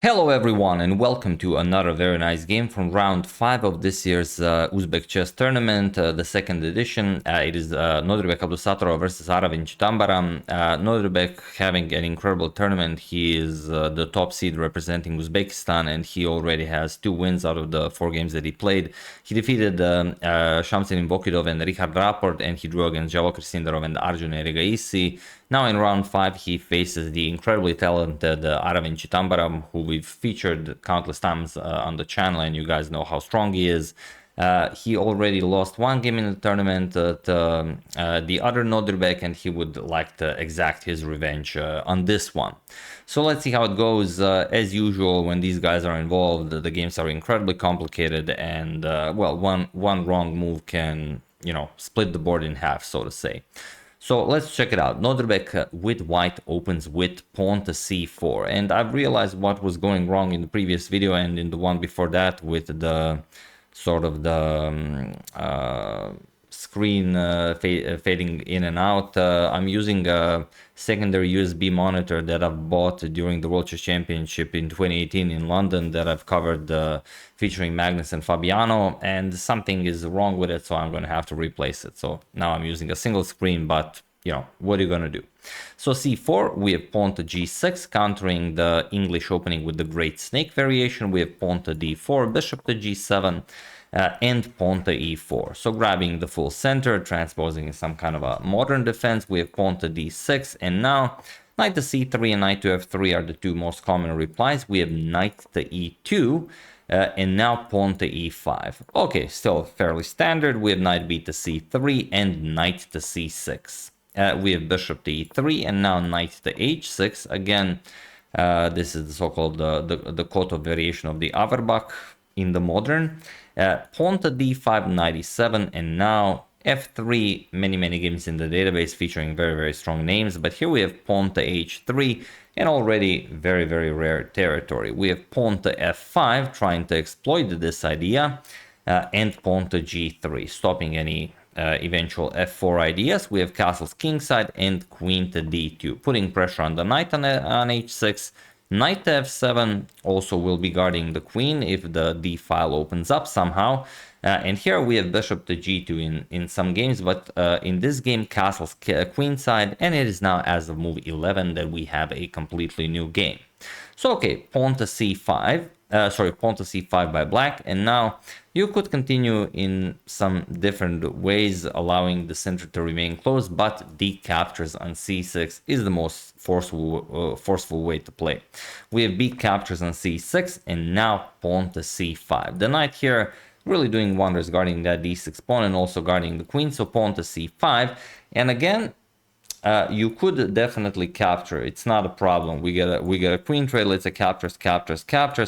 Hello everyone and welcome to another very nice game from round 5 of this year's Uzbek chess tournament, the second edition. It is Nodirbek Abdusattorov versus Aravindh Chitambaram. Nodirbek having an incredible tournament. He is the top seed representing Uzbekistan and he already has 2 wins out of the 4 games that he played. He defeated Shamsin Invokidov and Richard Rapport, and he drew against Javo Krisindarov and Arjun Erigaisi. Now in round 5 he faces the incredibly talented Aravindh Chitambaram, who we've featured countless times on the channel, and you guys know how strong he is. He already lost 1 game in the tournament to the other Nodirbek, and he would like to exact his revenge on this one. So let's see how it goes. As usual, when these guys are involved, the games are incredibly complicated, and well, one wrong move can, split the board in half, so to say. So let's check it out. Nodirbek with white opens with pawn to c4, and I've realized what was going wrong in the previous video and in the one before that with the sort of the screen fading in and out. I'm using a secondary USB monitor that I've bought during the World Chess Championship in 2018 in London that I've covered featuring Magnus and Fabiano, and something is wrong with it, so I'm going to have to replace it. So now I'm using a single screen, but what are you going to do? So c4, we have pawn to g6, countering the English opening with the Great Snake variation. We have pawn to d4, bishop to g7, and pawn to e4. So grabbing the full center, transposing some kind of a modern defense. We have pawn to d6, and now knight to c3 and knight to f3 are the 2 most common replies. We have knight to e2, and now pawn to e5. Okay, still fairly standard. We have knight b to c3 and knight to c6. We have bishop to e3 and now knight to h6. Again, this is the so-called the Koto variation of the Averbach in the modern. Pawn to d5, knight e7, and now f3. Many games in the database featuring very strong names, but here we have pawn to h3 and already very rare territory. We have pawn to f5, trying to exploit this idea, and pawn to g3, stopping any eventual f4 ideas. We have castles kingside and queen to d2, putting pressure on the knight on h6. Knight to f7 also will be guarding the queen if the d file opens up somehow. And here we have bishop to g2 in some games, but in this game castles queenside, and it is now as of move 11 that we have a completely new game. So okay, pawn to c5. Pawn to c5 by black, and now you could continue in some different ways, allowing the center to remain closed, but d captures on c6 is the most forceful way to play. We have b captures on c6, and now pawn to c5. The knight here really doing wonders guarding that d6 pawn and also guarding the queen, so pawn to c5, and again, you could definitely capture. It's not a problem. We get a queen trade. Let's say captures,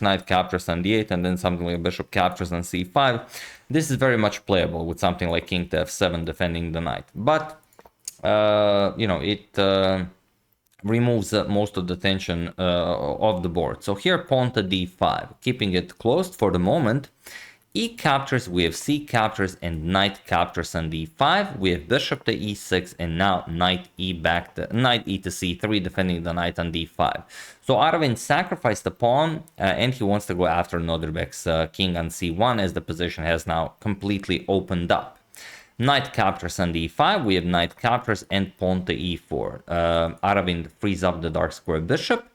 knight captures on d8, and then something like bishop captures on c5. This is very much playable with something like king to f7 defending the knight. But it removes most of the tension of the board. So here pawn to d5, keeping it closed for the moment. E captures, we have c captures, and knight captures on d5. We have bishop to e6, and now knight e to c3, defending the knight on d5. So Aravindh sacrificed the pawn, and he wants to go after Nodirbek's king on c1, as the position has now completely opened up. Knight captures on d5. We have knight captures and pawn to e4. Aravindh frees up the dark square bishop.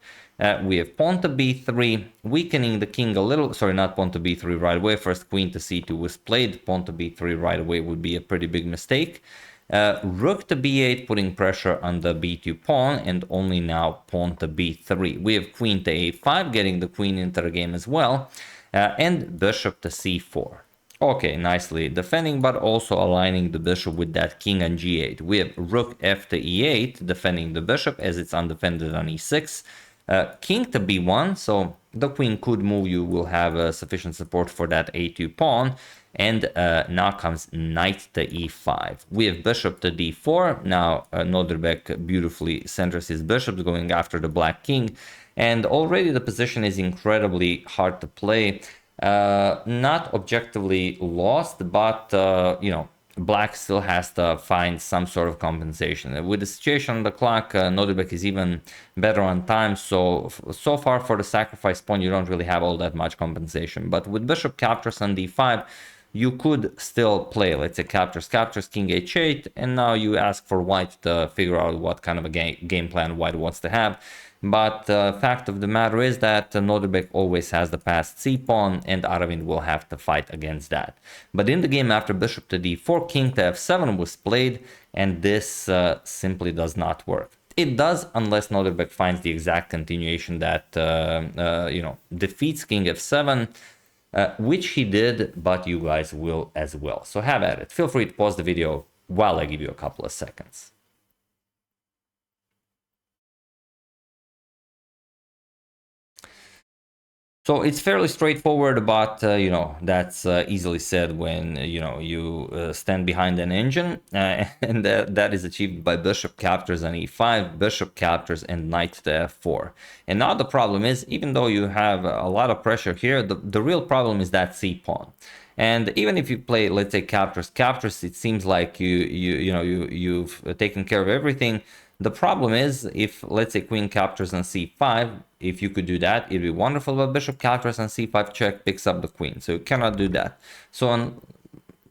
We have pawn to b3, weakening the king a little. Sorry, not pawn to b3 right away. First queen to c2 was played. Pawn to b3 right away would be a pretty big mistake. Rook to b8, putting pressure on the b2 pawn, and only now pawn to b3. We have queen to a5, getting the queen into the game as well, and bishop to c4. Okay, nicely defending, but also aligning the bishop with that king on g8. We have rook f to e8, defending the bishop as it's undefended on e6. King to b1, so the queen could move. You will have sufficient support for that a2 pawn, and now comes knight to e5. We have bishop to d4. Now Nodirbek beautifully centers his bishops, going after the black king, and already the position is incredibly hard to play. Not objectively lost, but black still has to find some sort of compensation. With the situation on the clock, Nodirbek is even better on time, so far for the sacrifice pawn you don't really have all that much compensation. But with bishop captures on d5, you could still play, let's say, captures, king h8, and now you ask for white to figure out what kind of a game plan white wants to have. But the fact of the matter is that Nodirbek always has the passed c-pawn, and Aravindh will have to fight against that. But in the game after bishop to d4, king to f7 was played, and this simply does not work. It does, unless Nodirbek finds the exact continuation that defeats king f7, which he did, but you guys will as well. So have at it. Feel free to pause the video while I give you a couple of seconds. So it's fairly straightforward, but that's easily said when you stand behind an engine, and that is achieved by bishop captures on e5, bishop captures, and knight to f4. And now the problem is, even though you have a lot of pressure here, the real problem is that c-pawn. And even if you play, let's say, captures, it seems like you've taken care of everything. The problem is, if, let's say, queen captures on c5, if you could do that, it'd be wonderful, but bishop captures on c5 check picks up the queen, so you cannot do that. So,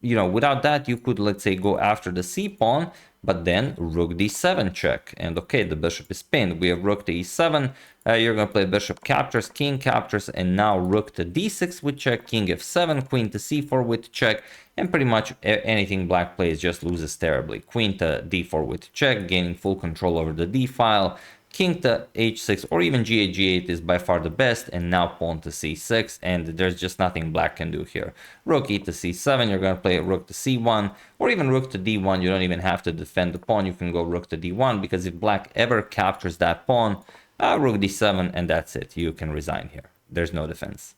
without that, you could, let's say, go after the c-pawn, but then rook d7 check, and okay, the bishop is pinned. We have rook to e7, you're going to play bishop captures, king captures, and now rook to d6 with check, king f7, queen to c4 with check, and pretty much anything black plays just loses terribly. Queen to d4 with check, gaining full control over the d file, king to h6, or even g8. G8 is by far the best, and now pawn to c6, and there's just nothing black can do here. Rook e to c7, you're going to play rook to c1, or even rook to d1. You don't even have to defend the pawn, you can go rook to d1, because if black ever captures that pawn, rook d7, and that's it. You can resign here. There's no defense.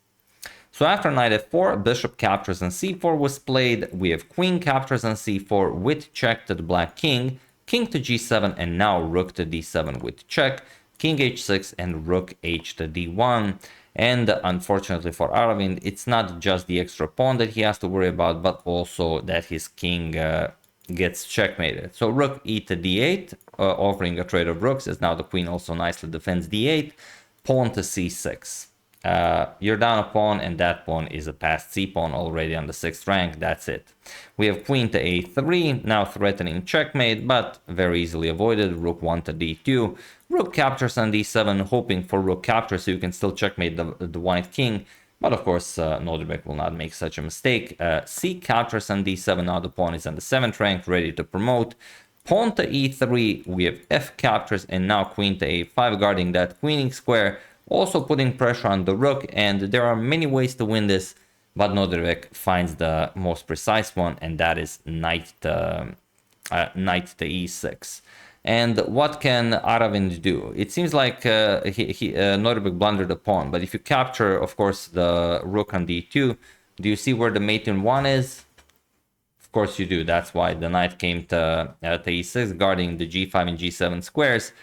So after knight f4, bishop captures on c4 was played. We have queen captures on c4 with check to the black king, king to g7, and now rook to d7 with check, king h6, and rook h to d1. And unfortunately for Aravindh, it's not just the extra pawn that he has to worry about, but also that his king gets checkmated. So rook e to d8, offering a trade of rooks, as now the queen also nicely defends d8, pawn to c6. You're down a pawn, and that pawn is a passed c-pawn already on the 6th rank. That's it. We have queen to a3, now threatening checkmate, but very easily avoided. Rook 1 to d2. Rook captures on d7, hoping for rook capture so you can still checkmate the white king. But of course, Nodirbek will not make such a mistake. C captures on d7, now the pawn is on the 7th rank, ready to promote. Pawn to e3, we have f captures, and now queen to a5, guarding that queening square. Also putting pressure on the rook, and there are many ways to win this, but Nodirbek finds the most precise one, and that is knight to e6. And what can Aravindh do? It seems like Nodirbek blundered the pawn, but if you capture, of course, the rook on d2, do you see where the mate in 1 is? Of course you do. That's why the knight came to e6, guarding the g5 and g7 squares.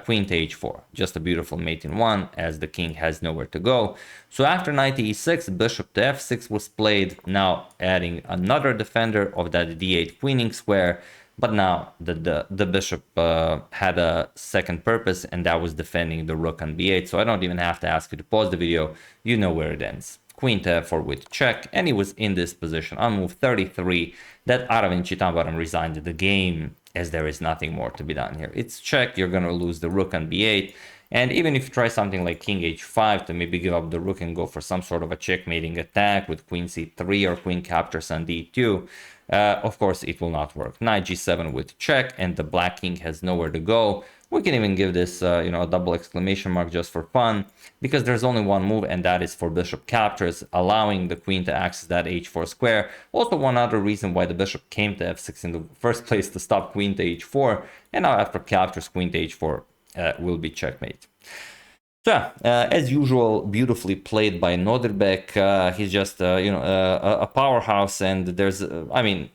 Queen to h4, just a beautiful mate in 1, as the king has nowhere to go. So after knight to e6, bishop to f6 was played, now adding another defender of that d8 queening square. But now the bishop had a second purpose, and that was defending the rook on b8. So I don't even have to ask you to pause the video. You know where it ends. Queen to f4 with check, and he was in this position on move 33 that Aravindh Chithambaram resigned the game, as there is nothing more to be done here. It's check, you're going to lose the rook on b8, and even if you try something like king h5 to maybe give up the rook and go for some sort of a checkmating attack with queen c3 or queen captures on d2, of course it will not work. Knight g7 with check, and the black king has nowhere to go. We can even give this a double exclamation mark just for fun, because there's only one move, and that is for bishop captures, allowing the queen to access that h4 square. Also, one other reason why the bishop came to f6 in the first place, to stop queen to h4, and now after captures, queen to h4 will be checkmate. So, as usual, beautifully played by Nodirbek. He's just, a powerhouse, and there's,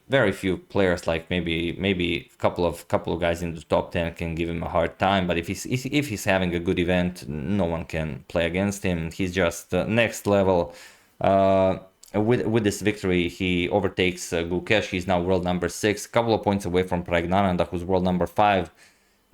very few players, like maybe a couple of guys in the top 10 can give him a hard time. But if he's having a good event, no one can play against him. He's just next level. with this victory, he overtakes Gukesh. He's now world number 6, a couple of points away from Pragnananda, who's world number 5.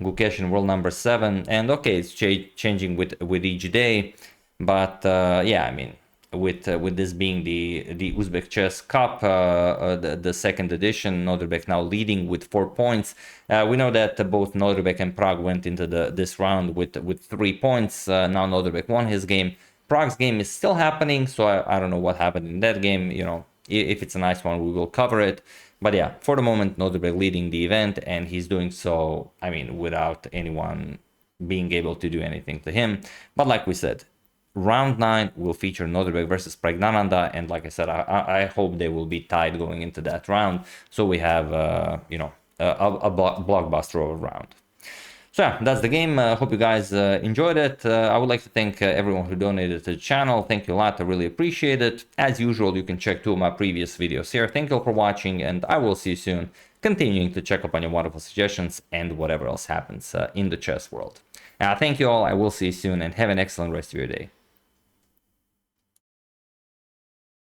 Gukesh in world number 7, and okay, it's changing with each day, but yeah, I mean, with this being the Uzbek Chess Cup, the second edition, Nodirbek now leading with 4 points. We know that both Nodirbek and Prag went into this round with 3 points. Now Nodirbek won his game. Prag's game is still happening, so I don't know what happened in that game. You know, if it's a nice one, we will cover it. But yeah, for the moment, Nodirbek leading the event, and he's doing so, I mean, without anyone being able to do anything to him. But like we said, round 9 will feature Nodirbek versus Pragnananda, and like I said, I hope they will be tied going into that round, so we have, you know, a blockbuster of a round. So yeah, that's the game. Hope you guys enjoyed it. I would like to thank everyone who donated to the channel. Thank you a lot. I really appreciate it. As usual, you can check 2 of my previous videos here. Thank you all for watching, and I will see you soon, continuing to check up on your wonderful suggestions and whatever else happens in the chess world. Thank you all. I will see you soon, and have an excellent rest of your day.